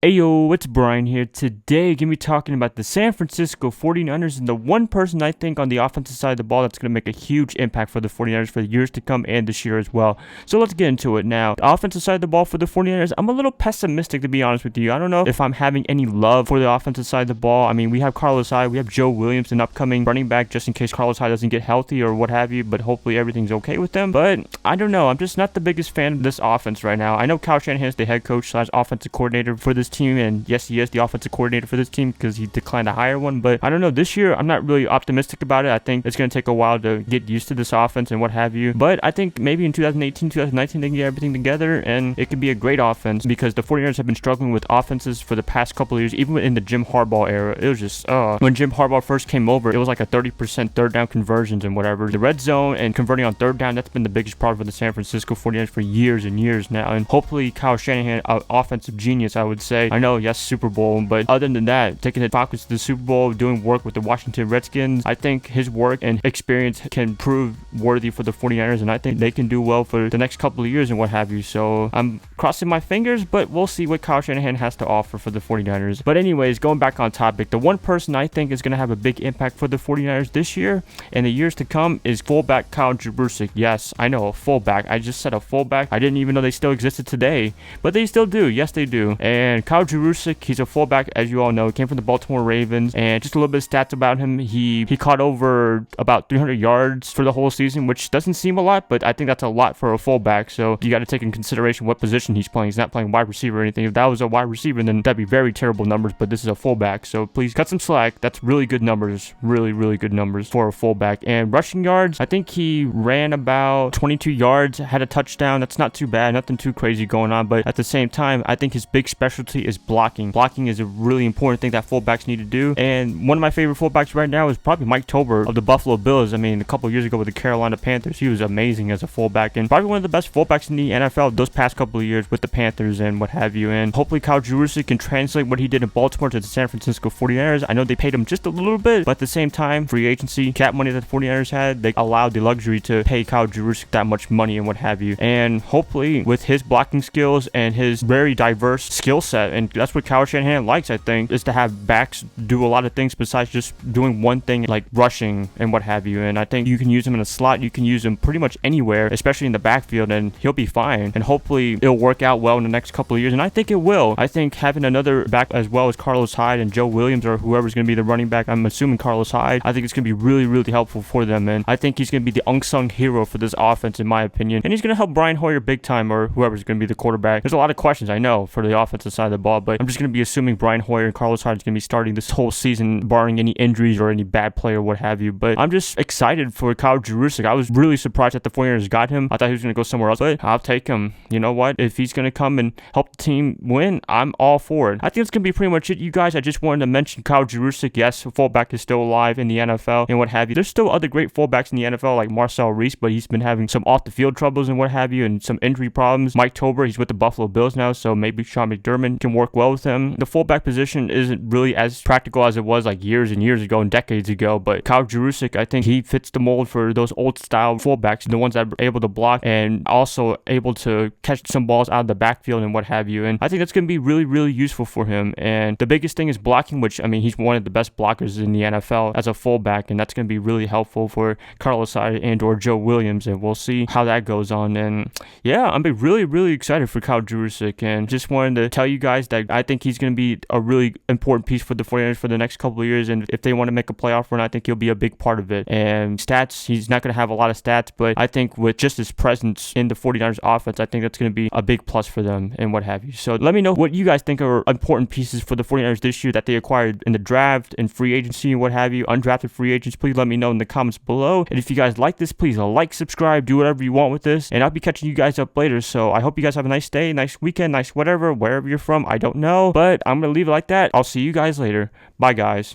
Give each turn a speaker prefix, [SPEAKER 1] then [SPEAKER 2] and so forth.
[SPEAKER 1] Ayo, it's Bryan here. Today, gonna be talking about the San Francisco 49ers and the one person I think on the offensive side of the ball that's gonna make a huge impact for the 49ers for the years to come and this year as well. So let's get into it now. The offensive side of the ball for the 49ers, I'm a little pessimistic to be honest with you. I don't know if I'm having any love for the offensive side of the ball. I mean, we have Carlos Hyde, we have Joe Williams, an upcoming running back just in case Carlos Hyde doesn't get healthy or what have you, but hopefully everything's okay with them. But I don't know. I'm just not the biggest fan of this offense right now. I know Kyle Shanahan is the head coach / offensive coordinator for this team, and yes, he is the offensive coordinator for this team because he declined to hire one. But I don't know, this year I'm not really optimistic about it. I think it's going to take a while to get used to this offense and what have you. But I think maybe in 2018, 2019 they can get everything together and it can be a great offense, because the 49ers have been struggling with offenses for the past couple of years. Even in the Jim Harbaugh era, it was just when Jim Harbaugh first came over, it was like a 30% third down conversions and whatever. The red zone and converting on third down, that's been the biggest problem for the San Francisco 49ers for years and years now. And hopefully Kyle Shanahan, an offensive genius, I would say. I know, yes, Super Bowl, but other than that, taking the Falcons to the Super Bowl, doing work with the Washington Redskins, I think his work and experience can prove worthy for the 49ers, and I think they can do well for the next couple of years and what have you. So I'm crossing my fingers, but we'll see what Kyle Shanahan has to offer for the 49ers. But anyways, going back on topic, the one person I think is going to have a big impact for the 49ers this year and the years to come is fullback Kyle Juszczyk. Yes, I know, a fullback. I just said a fullback. I didn't even know they still existed today, but they still do. Yes, they do. And Kyle Juszczyk, he's a fullback, as you all know. He came from the Baltimore Ravens, and just a little bit of stats about him. He caught over about 300 yards for the whole season, which doesn't seem a lot, but I think that's a lot for a fullback. So you got to take in consideration what position he's playing. He's not playing wide receiver or anything. If that was a wide receiver, then that'd be very terrible numbers, but this is a fullback, so please cut some slack. That's really good numbers, really good numbers for a fullback. And rushing yards, I think he ran about 22 yards, had a touchdown. That's not too bad, nothing too crazy going on, but at the same time, I think his big specialty is blocking. Blocking is a really important thing that fullbacks need to do, and one of my favorite fullbacks right now is probably Mike Tober of the Buffalo Bills. I mean, a couple of years ago with the Carolina Panthers, he was amazing as a fullback, and probably one of the best fullbacks in the NFL those past couple of years with the Panthers and what have you. And hopefully Kyle Juszczyk can translate what he did in Baltimore to the San Francisco 49ers. I know they paid him just a little bit, but at the same time, free agency, cap money that the 49ers had, they allowed the luxury to pay Kyle Juszczyk that much money and what have you. And hopefully with his blocking skills and his very diverse skill set, and that's what Kyle Shanahan likes, I think, is to have backs do a lot of things besides just doing one thing like rushing and what have you. And I think you can use him in a slot, you can use him pretty much anywhere, especially in the backfield, and he'll be fine. And hopefully it'll work out well in the next couple of years, and I think it will. I think having another back as well as Carlos Hyde and Joe Williams, or whoever's going to be the running back, I'm assuming Carlos Hyde, I think it's going to be really helpful for them, and I think he's going to be the unsung hero for this offense in my opinion, and he's going to help Brian Hoyer big time, or whoever's going to be the quarterback. There's a lot of questions, I know, for the offensive side of the ball, but I'm just going to be assuming Brian Hoyer and Carlos Hyde is going to be starting this whole season, barring any injuries or any bad play or what have you. But I'm just excited for Kyle Juszczyk. I was really surprised that the 49ers got him. I thought he was going to go somewhere else, but I'll take him. You know what? If he's going to come and help the team win, I'm all for it. I think it's going to be pretty much it, you guys. I just wanted to mention Kyle Juszczyk. Yes, fullback is still alive in the NFL and what have you. There's still other great fullbacks in the NFL like Marcel Reese, but he's been having some off the field troubles and what have you, and some injury problems. Mike Tober, he's with the Buffalo Bills now, so maybe Sean McDermott can work well with him. The fullback position isn't really as practical as it was like years and years ago and decades ago, but Kyle Juszczyk, I think he fits the mold for those old style fullbacks, the ones that are able to block and also able to catch some balls out of the backfield and what have you. And I think that's going to be really useful for him. And the biggest thing is blocking, which, I mean, he's one of the best blockers in the NFL as a fullback, and that's going to be really helpful for Carlos Hyde and or Joe Williams, and we'll see how that goes on. And yeah, I'm really excited for Kyle Juszczyk, and just wanted to tell you guys that I think he's going to be a really important piece for the 49ers for the next couple of years, and if they want to make a playoff run, I think he'll be a big part of it. And stats, he's not going to have a lot of stats, but I think with just his presence in the 49ers offense, I think that's going to be a big plus for them and what have you. So let me know what you guys think are important pieces for the 49ers this year that they acquired in the draft and free agency and what have you. Undrafted free agents, please let me know in the comments below. And if you guys like this, please like, subscribe, do whatever you want with this, and I'll be catching you guys up later. So I hope you guys have a nice day, nice weekend, nice whatever, wherever you're from, I don't know, but I'm going to leave it like that. I'll see you guys later. Bye guys.